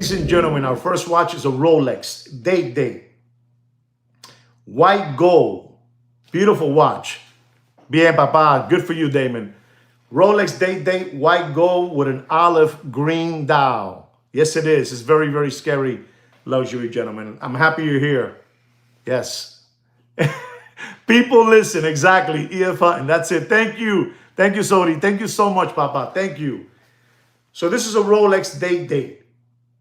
Ladies and gentlemen, our first watch is a Rolex Date. White gold. Beautiful watch. Bien, papa. Good for you, Damon. Rolex Date, white gold with an olive green dial. Yes, it is. It's very, very scary, luxury gentlemen. I'm happy you're here. Yes. People listen. Exactly. EF Hutton. That's it. Thank you. Thank you, Sodi. Thank you so much, papa. Thank you. So this is a Rolex Date.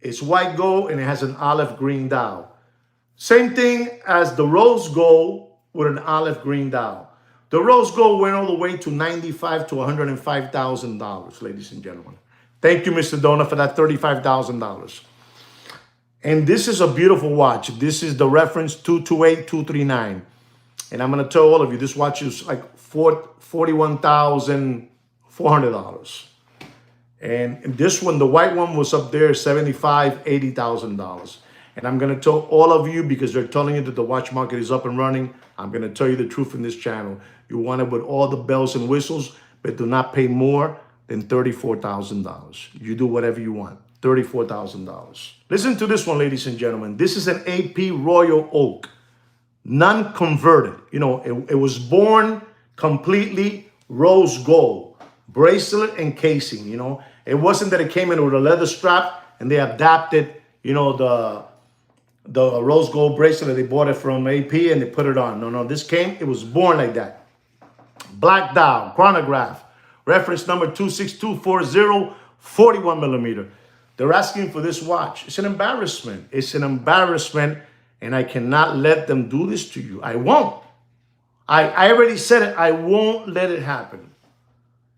It's white gold and it has an olive green dial. Same thing as the rose gold with an olive green dial. The rose gold went all the way to $95,000 to $105,000, ladies and gentlemen. Thank you, Mr. Dona, for that $35,000. And this is a beautiful watch. This is the reference 228239. And I'm going to tell all of you, this watch is like $41,400. And this one, the white one, was up there $75,000, $80,000. And I'm going to tell all of you, because they're telling you that the watch market is up and running, I'm going to tell you the truth in this channel. You want it with all the bells and whistles, but do not pay more than $34,000. You do whatever you want. $34,000. Listen to this one, ladies and gentlemen. This is an AP Royal Oak, non-converted. You know, it was born completely rose gold, bracelet and casing. You know, it wasn't that it came in with a leather strap and they adapted, you know, the rose gold bracelet. They bought it from AP and they put it on. No, this came, it was born like that. Black dial, chronograph, reference number 26240, 41 millimeter. They're asking for this watch. It's an embarrassment. It's an embarrassment, and I cannot let them do this to you. I won't. I already said it. I won't let it happen.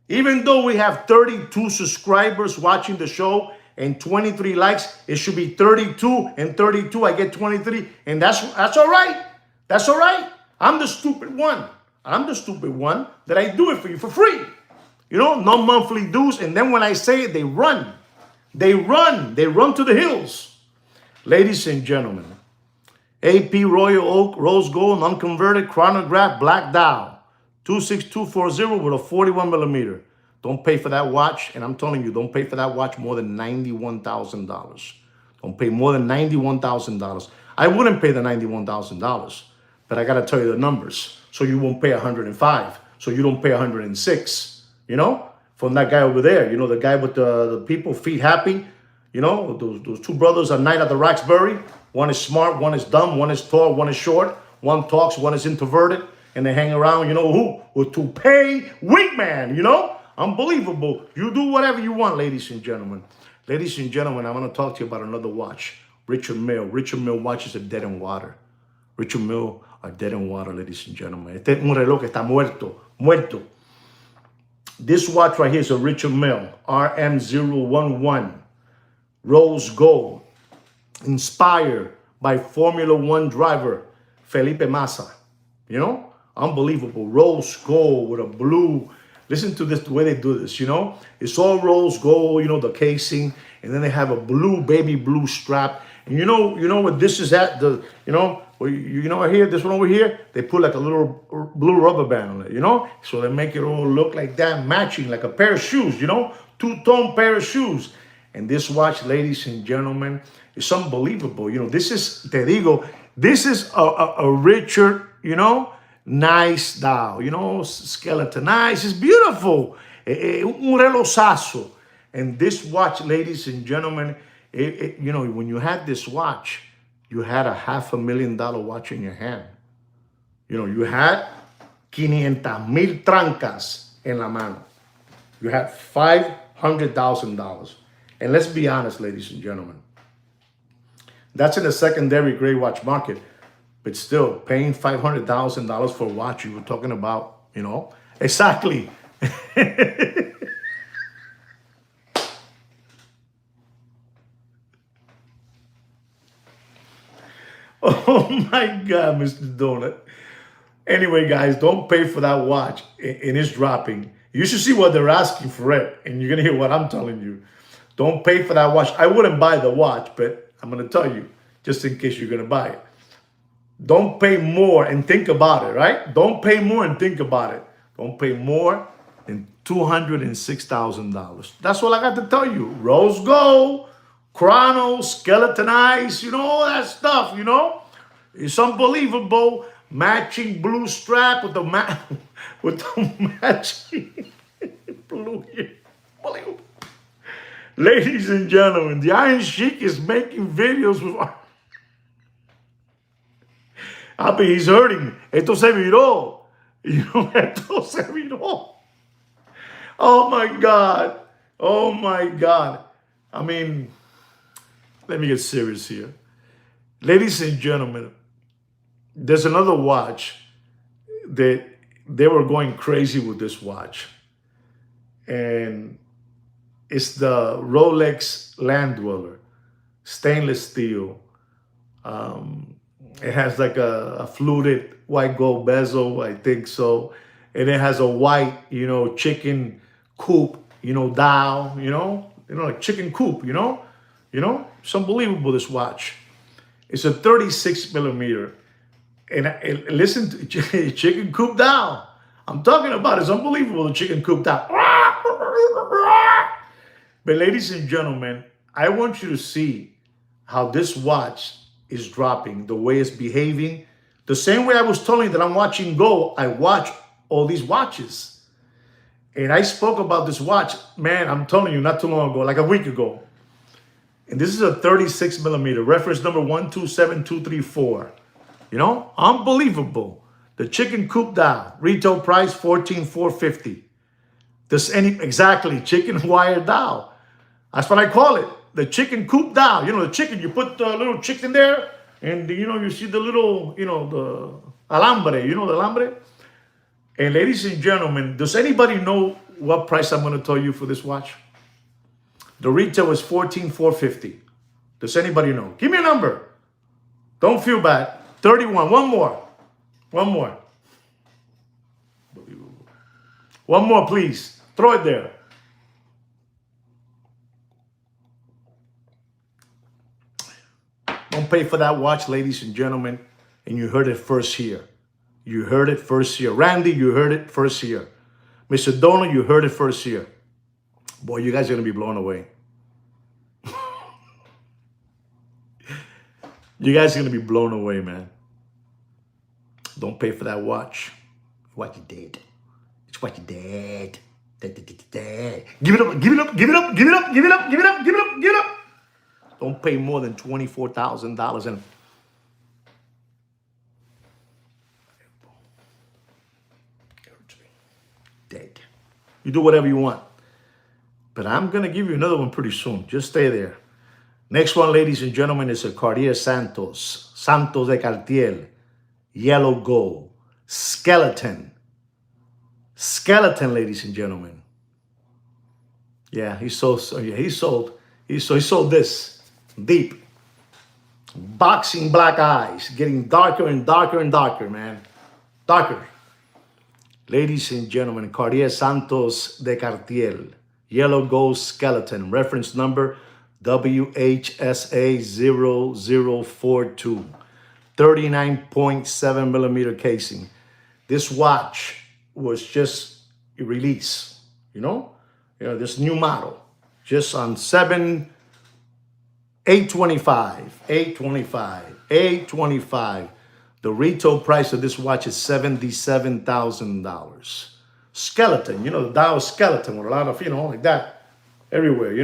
Even though we have 32 subscribers watching the show and 23 likes, it should be 32 and 32. I get 23, and that's all right. That's all right. I'm the stupid one. I'm the stupid one that I do it for you for free. You know, no monthly dues. And then when I say it, they run. They run to the hills. Ladies and gentlemen, AP Royal Oak, rose gold, unconverted, chronograph, black dial, 26240 with a 41 millimeter. Don't pay for that watch. And I'm telling you, don't pay for that watch more than $91,000. Don't pay more than $91,000. I wouldn't pay the $91,000, but I got to tell you the numbers. So you won't pay 105. So you don't pay 106, you know, from that guy over there. You know, the guy with the people feet happy. You know, those two brothers at night at the Roxbury. One is smart, one is dumb, one is tall, one is short. One talks, one is introverted. And they hang around, you know, who? With to pay Wingman, you know? Unbelievable. You do whatever you want, ladies and gentlemen. Ladies and gentlemen, I'm going to talk to you about another watch. Richard Mille. Richard Mille watches are dead in water. Richard Mille are dead in water, ladies and gentlemen. Este es un reloj que está muerto. This watch right here is a Richard Mille RM011. Rose gold. Inspired by Formula One driver Felipe Massa. You know? Unbelievable. Rose gold with a blue. Listen to this, the way they do this, you know? It's all rose gold, you know, the casing. And then they have a blue, baby blue strap. And you know what this is at? You know here, this one over here, they put like a little blue rubber band on it, you know? So they make it all look like that, matching, like a pair of shoes, you know? Two-tone pair of shoes. And this watch, ladies and gentlemen, is unbelievable. You know, this is, te digo, this is a Richard, you know, nice dial, you know, skeletonized. It's beautiful. Un relosazo. And this watch, ladies and gentlemen, you know, when you had this watch, you had a $500,000 watch in your hand. You know, you had 500,000 trancas en la mano. You had $500,000. And let's be honest, ladies and gentlemen, that's in the secondary gray watch market. But still, paying $500,000 for a watch, you were talking about, you know, exactly. Oh my God, Mr. Donut. Anyway, guys, don't pay for that watch. And it's dropping. You should see what they're asking for it. And you're going to hear what I'm telling you. Don't pay for that watch. I wouldn't buy the watch, but I'm going to tell you, just in case you're going to buy it. Don't pay more and think about it, right? Don't pay more and think about it. Don't pay more than $206,000. That's all I got to tell you. Rose gold chrono, skeletonized, all that stuff, It's unbelievable. Matching blue strap with the with the matching blue here. Unbelievable. Ladies and gentlemen, the Iron Sheik is making videos with he's hurting. Esto se viró. Esto se viró. Oh my God. Oh my God. I mean, let me get serious here. Ladies and gentlemen, there's another watch that they were going crazy with this watch. And it's the Rolex Land Dweller, stainless steel. It has like a fluted white gold bezel, I think so. And it has a white, chicken coop, dial, like chicken coop, It's unbelievable, this watch. It's a 36 millimeter. And listen to chicken coop dial. I'm talking about it's unbelievable, the chicken coop dial. But ladies and gentlemen, I want you to see how this watch is dropping, the way it's behaving. The same way I was telling you that I'm watching gold, I watch all these watches. And I spoke about this watch, man, I'm telling you, not too long ago, like a week ago. And this is a 36 millimeter, reference number 127234. Unbelievable. The chicken coop dial, retail price $14,450. Exactly, chicken wire dial. That's what I call it. The chicken coop dial. The chicken, you put the little chicks in there, and you see the little, the alambre, the alambre. And ladies and gentlemen, does anybody know what price I'm going to tell you for this watch? The retail is $14,450. Does anybody know? Give me a number. Don't feel bad. 31. One more. One more. One more, please. Throw it there. Don't pay for that watch, ladies and gentlemen. And you heard it first here. You heard it first here. Randy, you heard it first here. Mr. Donald, you heard it first here. Boy, you guys are going to be blown away. You guys are going to be blown away, man. Don't pay for that watch. What you did. It's what you did. Give it up, give it up, give it up, give it up, give it up, give it up, give it up, give it up. Don't pay more than $24,000 and dead. You do whatever you want. But I'm going to give you another one pretty soon. Just stay there. Next one, ladies and gentlemen, is a Cartier Santos. Santos de Cartier. Yellow gold. Skeleton. Skeleton, ladies and gentlemen. Yeah, he sold this. Deep. Boxing black eyes. Getting darker and darker and darker, man. Darker. Ladies and gentlemen, Cartier Santos de Cartier. Yellow gold skeleton. Reference number WHSA0042. 39.7 millimeter casing. This watch was just a release, this new model. Just on 825. The retail price of this watch is $77,000. Skeleton, the dial skeleton with a lot of, like that everywhere,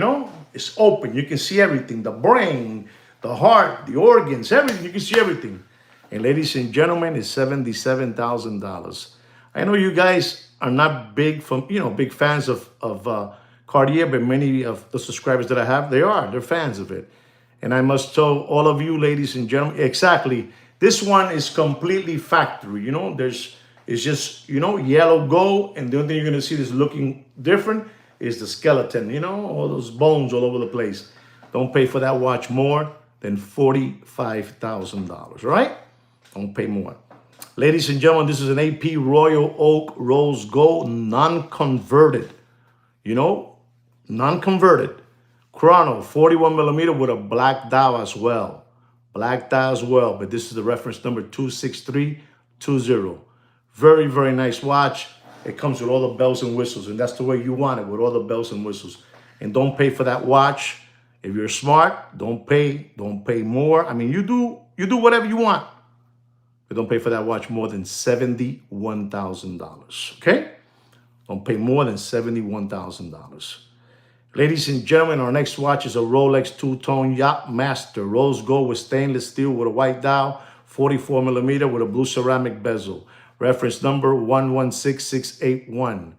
It's open. You can see everything. The brain, the heart, the organs, everything. You can see everything. And ladies and gentlemen, it's $77,000. I know you guys are not big fans of Cartier, but many of the subscribers that I have, they're fans of it. And I must tell all of you, ladies and gentlemen, exactly. This one is completely factory. It's just, yellow gold. And the only thing you're going to see that's looking different is the skeleton, all those bones all over the place. Don't pay for that watch more than $45,000, all right? Don't pay more. Ladies and gentlemen, this is an AP Royal Oak Rose Gold, non-converted, non-converted. Chrono, 41 millimeter with a black dial as well. Black dial as well, but this is the reference number 26320. Very, very nice watch. It comes with all the bells and whistles, and that's the way you want it, with all the bells and whistles. And don't pay for that watch If you're smart, don't pay more. I mean, you do whatever you want, but don't pay for that watch more than $71,000. Okay? Don't pay more than $71,000. Ladies and gentlemen, our next watch is a Rolex two-tone Yacht Master, rose gold with stainless steel with a white dial, 44 millimeter with a blue ceramic bezel. Reference number 116681.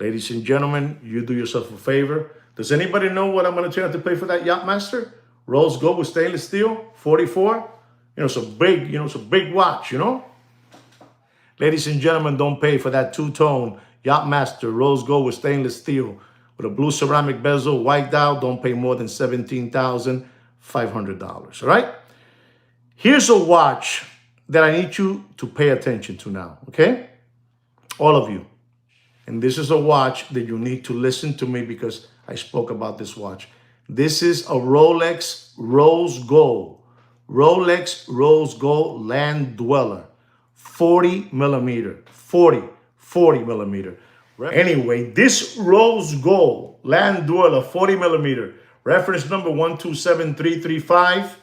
Ladies and gentlemen, you do yourself a favor. Does anybody know what I'm going to try to pay for that Yacht Master? Rose gold with stainless steel, 44. It's a big, it's a big watch, Ladies and gentlemen, don't pay for that two-tone Yacht Master, rose gold with stainless steel with a blue ceramic bezel, white dial. Don't pay more than $17,500, all right? Here's a watch that I need you to pay attention to now, okay? All of you. And this is a watch that you need to listen to me because I spoke about this watch. This is a Rolex Rose Gold. Rolex Rose Gold Land Dweller. 40 millimeter. 40 millimeter. Anyway, this Rose Gold Land Dweller 40 millimeter. Reference number 127335.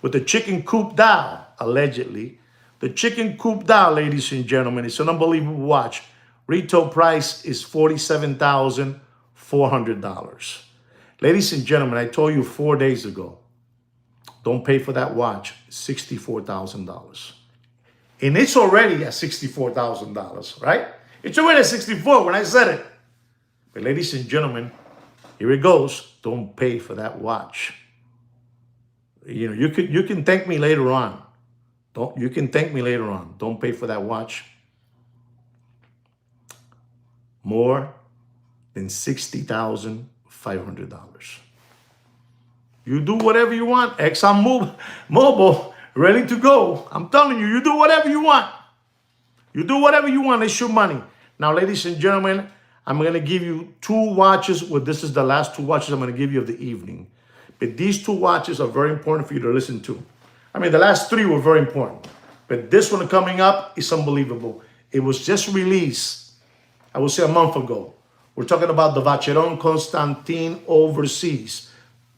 With the chicken coop dial, allegedly. The chicken coop dial, ladies and gentlemen, it's an unbelievable watch. Retail price is $47,400. Ladies and gentlemen, I told you 4 days ago, don't pay for that watch, $64,000. And it's already at $64,000, right? It's already at 64 when I said it. But ladies and gentlemen, here it goes. Don't pay for that watch. You can thank me later on. You can thank me later on. Don't pay for that watch more than $60,500. You do whatever you want. ExxonMobil, ready to go. I'm telling you, you do whatever you want. You do whatever you want. It's your money. Now, ladies and gentlemen, I'm going to give you two watches. Well, this is the last two watches I'm going to give you of the evening. But these two watches are very important for you to listen to. I mean, the last three were very important. But this one coming up is unbelievable. It was just released, I would say a month ago. We're talking about the Vacheron Constantin Overseas.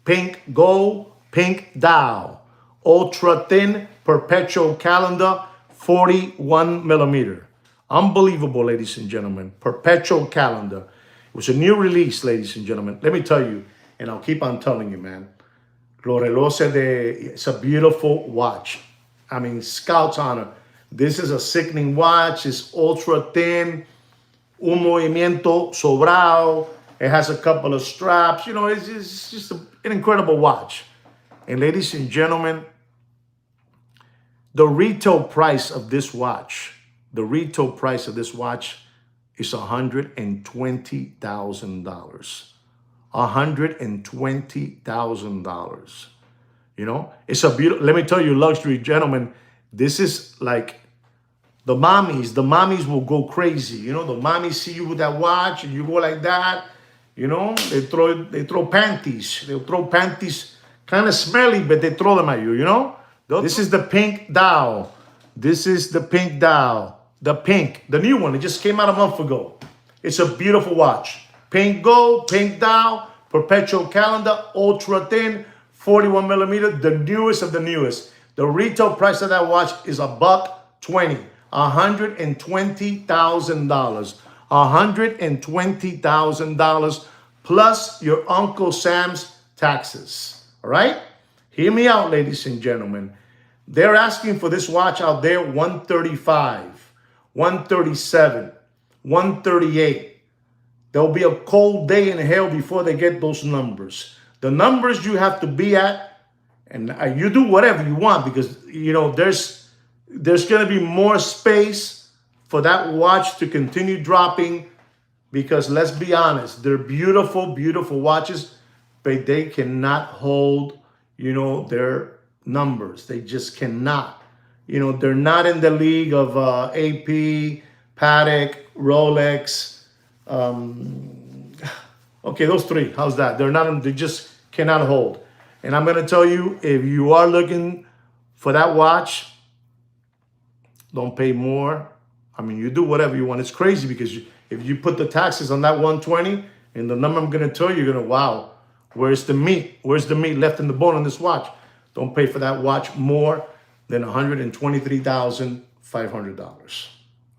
Pink gold, pink dial. Ultra thin perpetual calendar, 41 millimeter. Unbelievable, ladies and gentlemen. Perpetual calendar. It was a new release, ladies and gentlemen. Let me tell you, and I'll keep on telling you, man. It's a beautiful watch. I mean, Scout's honor. This is a sickening watch. It's ultra thin. Un movimiento sobrado. It has a couple of straps. It's just an incredible watch. And ladies and gentlemen, the retail price of this watch is $120,000. $120,000. It's a beautiful, let me tell you, luxury gentlemen, this is like the mommies. The mommies will go crazy. The mommies see you with that watch and you go like that. They throw panties. They'll throw panties, kind of smelly, but they throw them at you, This is the pink dial. This is the pink dial. The new one. It just came out a month ago. It's a beautiful watch. Pink gold, pink dial, perpetual calendar, ultra thin, 41 millimeter, the newest of the newest. The retail price of that watch is $120,000, $120,000, $120,000 plus your Uncle Sam's taxes. All right? Hear me out, ladies and gentlemen. They're asking for this watch out there, $135,000, $137,000, $138,000. There'll be a cold day in hell before they get those numbers. The numbers you have to be at, and you do whatever you want because, there's going to be more space for that watch to continue dropping because let's be honest, they're beautiful, beautiful watches, but they cannot hold, their numbers. They just cannot. They're not in the league of AP, Patek, Rolex. Okay, those three. How's that? They just cannot hold. And I'm going to tell you, if you are looking for that watch, don't pay more. I mean, you do whatever you want. It's crazy because if you put the taxes on that 120 and the number I'm going to tell you, you're going to, wow, Where's the meat? Where's the meat left in the bone on this watch? Don't pay for that watch more than $123,500.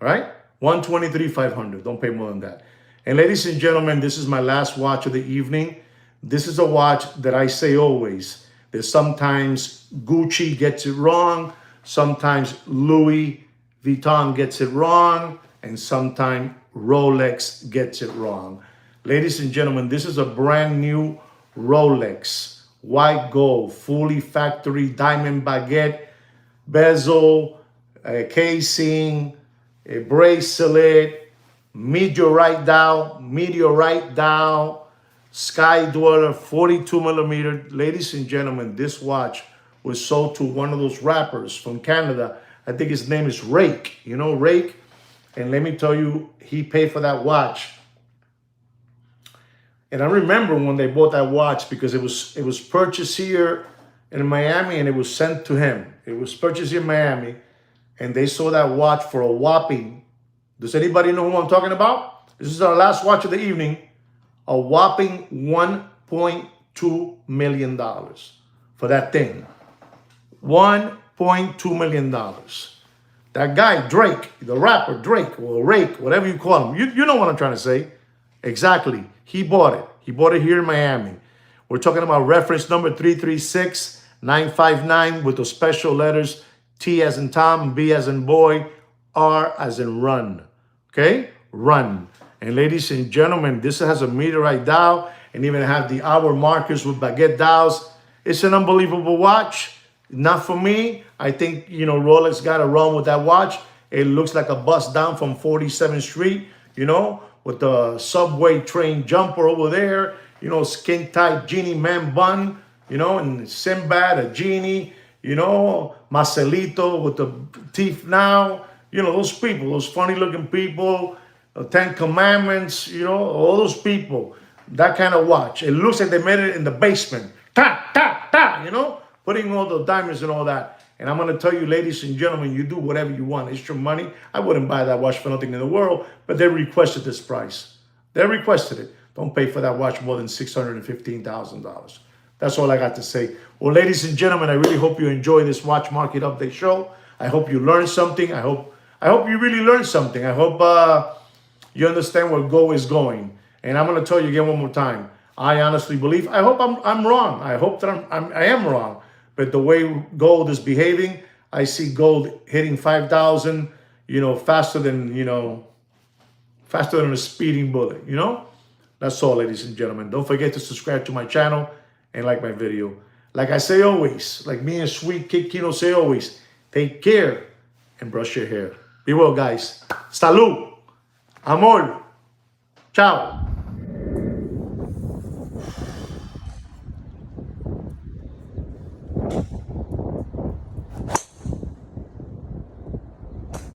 All right? $123,500. Don't pay more than that. And ladies and gentlemen, this is my last watch of the evening. This is a watch that I say always that sometimes Gucci gets it wrong, sometimes Louis Vuitton gets it wrong, and sometimes Rolex gets it wrong. Ladies and gentlemen, this is a brand new Rolex, white gold, fully factory diamond baguette, bezel, casing, a bracelet, Meteorite dial, Sky Dweller, 42 millimeter. Ladies and gentlemen, this watch was sold to one of those rappers from Canada. I think his name is Rake. You know Rake? And let me tell you, he paid for that watch. And I remember when they bought that watch because it was purchased here in Miami and it was sent to him. It was purchased in Miami and they sold that watch for a whopping, does anybody know who I'm talking about? This is our last watch of the evening. A whopping $1.2 million for that thing. $1.2 million. That guy, Drake, the rapper, Drake, or Rake, whatever you call him. You know what I'm trying to say. Exactly. He bought it. He bought it here in Miami. We're talking about reference number 336959 with the special letters T as in Tom, B as in boy, R as in run. Okay? Run. And ladies and gentlemen, this has a Meteorite dial and even have the hour markers with baguette dials. It's an unbelievable watch. Not for me. I think, Rolex got to run with that watch. It looks like a bus down from 47th Street, with the subway train jumper over there, skin tight genie man bun, and Sinbad, a genie, Marcelito with the teeth now, those people, those funny looking people, the Ten Commandments, all those people, that kind of watch. It looks like they made it in the basement. Ta, ta, ta, putting all the diamonds and all that. And I'm going to tell you, ladies and gentlemen, you do whatever you want. It's your money. I wouldn't buy that watch for nothing in the world, but they requested this price. They requested it. Don't pay for that watch more than $615,000. That's all I got to say. Well, ladies and gentlemen, I really hope you enjoy this watch market update show. I hope you learned something. I hope you really learned something. I hope you understand where gold is going. And I'm going to tell you again one more time. I honestly believe, I hope I'm wrong. I hope that I am wrong. But the way gold is behaving, I see gold hitting 5,000, faster than a speeding bullet, That's all, ladies and gentlemen. Don't forget to subscribe to my channel and like my video. Like I say always, like me and Sweet Kid Kino say always, take care and brush your hair. Be well, guys. Salud. Amor. Ciao.